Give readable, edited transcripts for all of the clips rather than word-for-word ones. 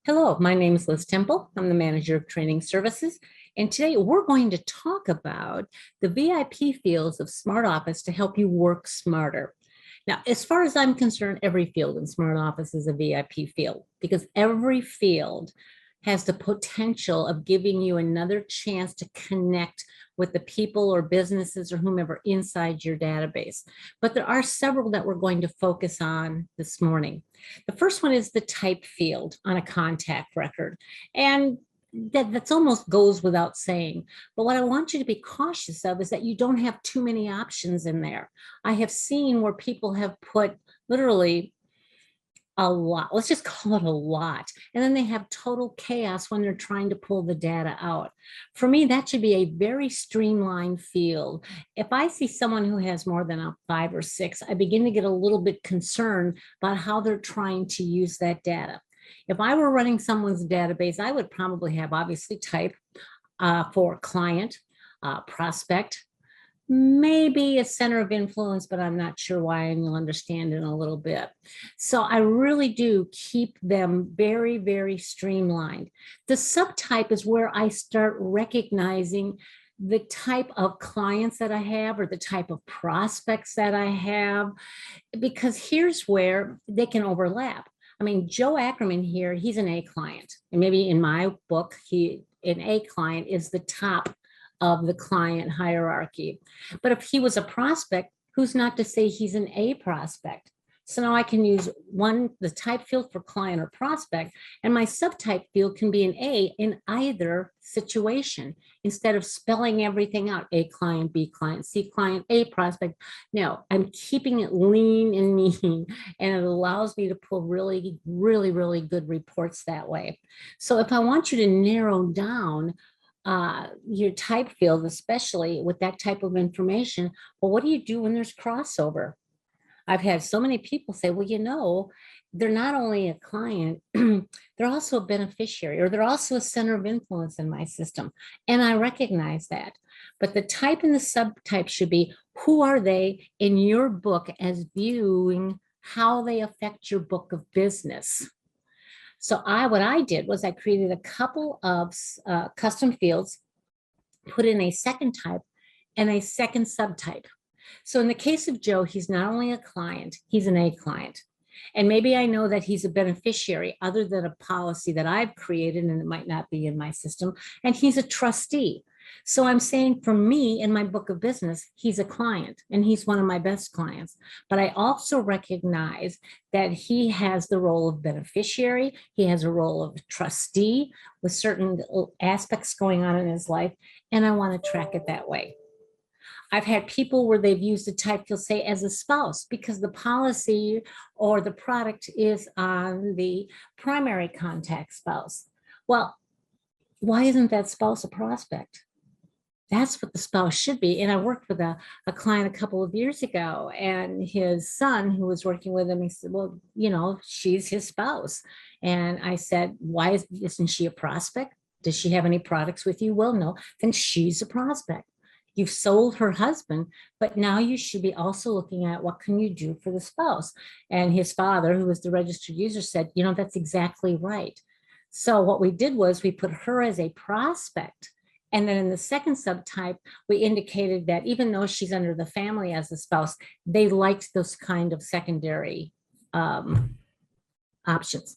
Hello, my name is Liz Temple. I'm the manager of training services. And today we're going to talk about the VIP fields of SmartOffice to help you work smarter. Now, as far as I'm concerned, every field in SmartOffice is a VIP field because every field has the potential of giving you another chance to connect with the people or businesses or whomever inside your database. But there are several that we're going to focus on this morning. The first one is the type field on a contact record. And that's almost goes without saying. But what I want you to be cautious of is that you don't have too many options in there. I have seen where people have put literally a lot, let's just call it a lot. And then they have total chaos when they're trying to pull the data out. For me, that should be a very streamlined field. If I see someone who has more than a 5 or 6, I begin to get a little bit concerned about how they're trying to use that data. If I were running someone's database, I would probably have obviously type for client, prospect, maybe a center of influence, but I'm not sure why, and you'll understand in a little bit. So I really do keep them very, very streamlined. The subtype is where I start recognizing the type of clients that I have or the type of prospects that I have, because here's where they can overlap. I mean, Joe Ackerman here, he's an A client. And maybe in my book, an A client is the top of the client hierarchy. But if he was a prospect, who's not to say he's an A prospect? So now I can use the type field for client or prospect, and my subtype field can be an A in either situation instead of spelling everything out, A client, B client, C client, A prospect. No, I'm keeping it lean and mean, and it allows me to pull really, really, really good reports that way. So if I want you to narrow down your type field, especially with that type of information, well, what do you do when there's crossover? I've had so many people say, well, they're not only a client, they're also a beneficiary, or they're also a center of influence in my system. And I recognize that. But the type and the subtype should be, who are they in your book as viewing how they affect your book of business? So what I did was I created a couple of custom fields, put in a second type and a second subtype. So in the case of Joe, he's not only a client, he's an A client. And maybe I know that he's a beneficiary other than a policy that I've created, and it might not be in my system, and he's a trustee. So I'm saying for me in my book of business, he's a client and he's one of my best clients. But I also recognize that he has the role of beneficiary. He has a role of trustee with certain aspects going on in his life. And I want to track it that way. I've had people where they've used the type field, say, as a spouse, because the policy or the product is on the primary contact spouse. Well, why isn't that spouse a prospect? That's what the spouse should be. And I worked with a client a couple of years ago, and his son who was working with him, he said, well, she's his spouse. And I said, why isn't she a prospect? Does she have any products with you? Well, no, then she's a prospect. You've sold her husband, but now you should be also looking at what can you do for the spouse. And his father, who was the registered user, said, that's exactly right. So what we did was we put her as a prospect. And then in the second subtype, we indicated that even though she's under the family as a spouse, they liked those kind of secondary options.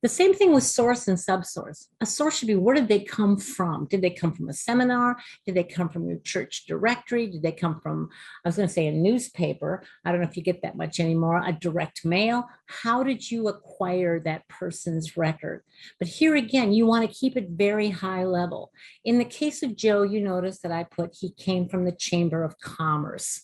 The same thing with source and subsource. A source should be, where did they come from? Did they come from a seminar? Did they come from your church directory? Did they come from, I was going to say, a newspaper? I don't know if you get that much anymore, a direct mail. How did you acquire that person's record? But here again, you want to keep it very high level. In the case of Joe, you notice that I put he came from the Chamber of Commerce.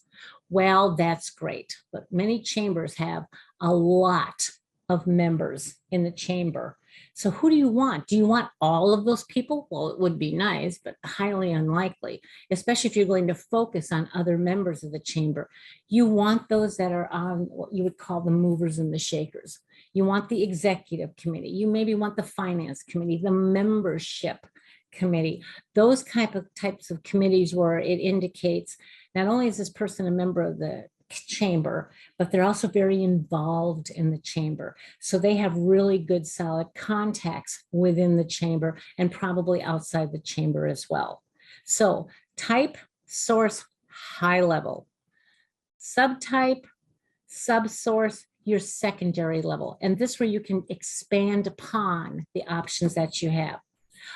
Well, that's great, but many chambers have a lot of members in the chamber. So who do you want? Do you want all of those people? Well, it would be nice, but highly unlikely, especially if you're going to focus on other members of the chamber. You want those that are on what you would call the movers and the shakers. You want the executive committee. You maybe want the finance committee, the membership committee, those types of committees where it indicates not only is this person a member of the chamber, but they're also very involved in the chamber. So they have really good solid contacts within the chamber and probably outside the chamber as well. So type, source, high level. Subtype, subsource, your secondary level. And this where you can expand upon the options that you have.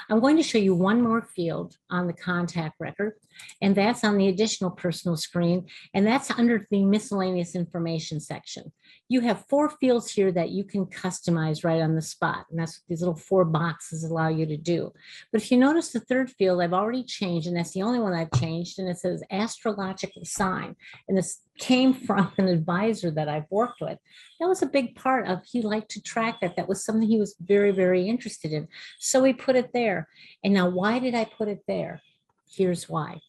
I'm going to show you one more field on the contact record, and that's on the additional personal screen, and that's under the miscellaneous information section. You have 4 fields here that you can customize right on the spot, and that's what these little 4 boxes allow you to do. But if you notice the 3rd field, I've already changed, and that's the only one I've changed, and it says astrological sign, and this came from an advisor that I've worked with. That was a big part of, he liked to track that. That was something he was very, very interested in. So we put it there. And now why did I put it there? Here's why.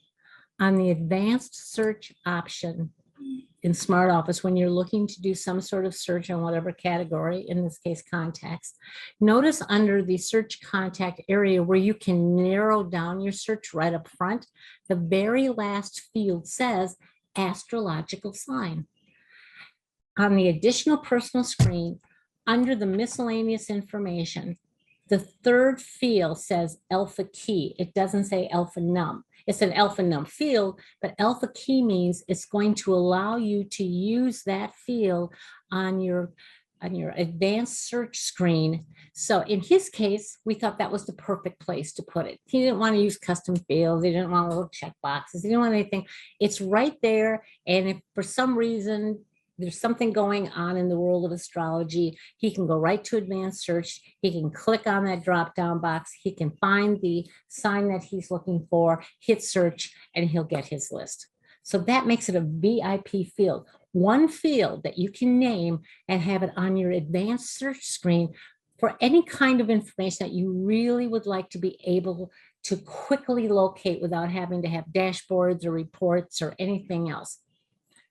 On the advanced search option in SmartOffice, when you're looking to do some sort of search on whatever category, in this case, contacts, notice under the search contact area where you can narrow down your search right up front, the very last field says astrological sign. On the additional personal screen, under the miscellaneous information, the 3rd field says alpha key. It doesn't say alpha num. It's an alpha num field, but alpha key means it's going to allow you to use that field on your advanced search screen. So in his case, we thought that was the perfect place to put it. He didn't want to use custom fields. He didn't want little check boxes. He didn't want anything. It's right there. And if for some reason there's something going on in the world of astrology, he can go right to advanced search. He can click on that drop-down box. He can find the sign that he's looking for, hit search, and he'll get his list. So that makes it a VIP field. One field that you can name and have it on your advanced search screen for any kind of information that you really would like to be able to quickly locate without having to have dashboards or reports or anything else.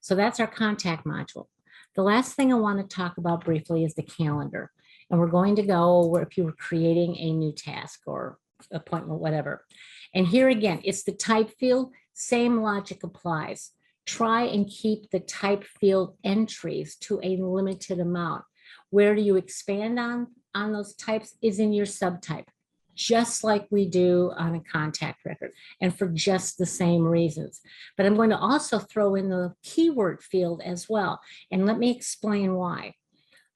So that's our contact module. The last thing I want to talk about briefly is the calendar. And we're going to go where if you were creating a new task or appointment, whatever. And here again, it's the type field, same logic applies. Try and keep the type field entries to a limited amount. Where do you expand on those types is in your subtype, just like we do on a contact record, and for just the same reasons. But I'm going to also throw in the keyword field as well. And let me explain why.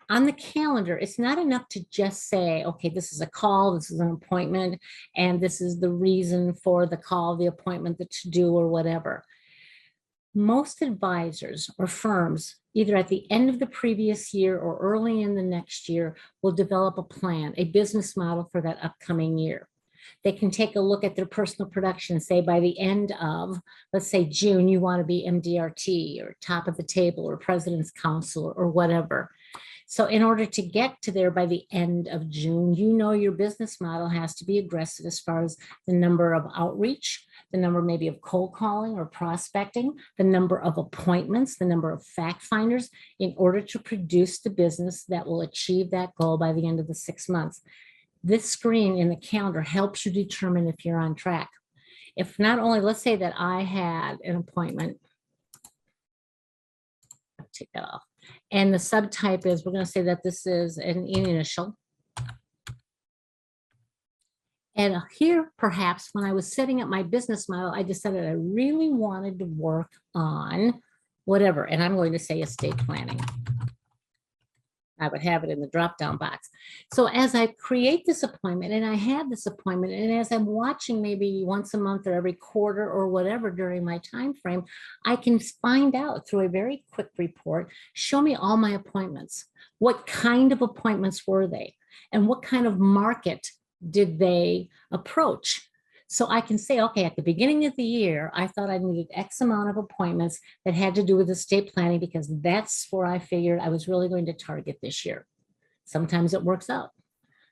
On the calendar, it's not enough to just say, okay, this is a call, this is an appointment, and this is the reason for the call, the appointment, the to-do, or whatever. Most advisors or firms, either at the end of the previous year or early in the next year, will develop a plan, a business model for that upcoming year. They can take a look at their personal production, say by the end of, let's say June, you want to be MDRT or top of the table or President's Council or whatever. So in order to get to there by the end of June, you know your business model has to be aggressive as far as the number of outreach, the number maybe of cold calling or prospecting, the number of appointments, the number of fact finders in order to produce the business that will achieve that goal by the end of the 6 months. This screen in the calendar helps you determine if you're on track. If not only, let's say that I had an appointment, I'll take that off. And the subtype is, we're going to say that this is an initial. And here, perhaps, when I was setting up my business model, I decided I really wanted to work on whatever. And I'm going to say estate planning. I would have it in the drop-down box. So as I create this appointment and I have this appointment, and as I'm watching maybe once a month or every quarter or whatever during my time frame, I can find out through a very quick report, show me all my appointments. What kind of appointments were they? And what kind of market did they approach? So I can say, okay, at the beginning of the year, I thought I needed X amount of appointments that had to do with estate planning because that's where I figured I was really going to target this year. Sometimes it works out.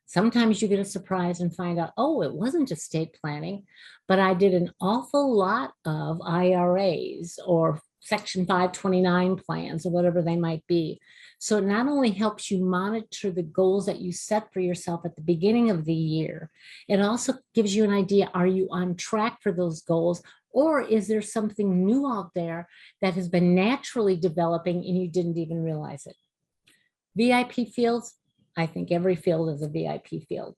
Sometimes you get a surprise and find out, oh, it wasn't estate planning, but I did an awful lot of IRAs or Section 529 plans or whatever they might be. So it not only helps you monitor the goals that you set for yourself at the beginning of the year, it also gives you an idea, are you on track for those goals? Or is there something new out there that has been naturally developing and you didn't even realize it? VIP fields, I think every field is a VIP field.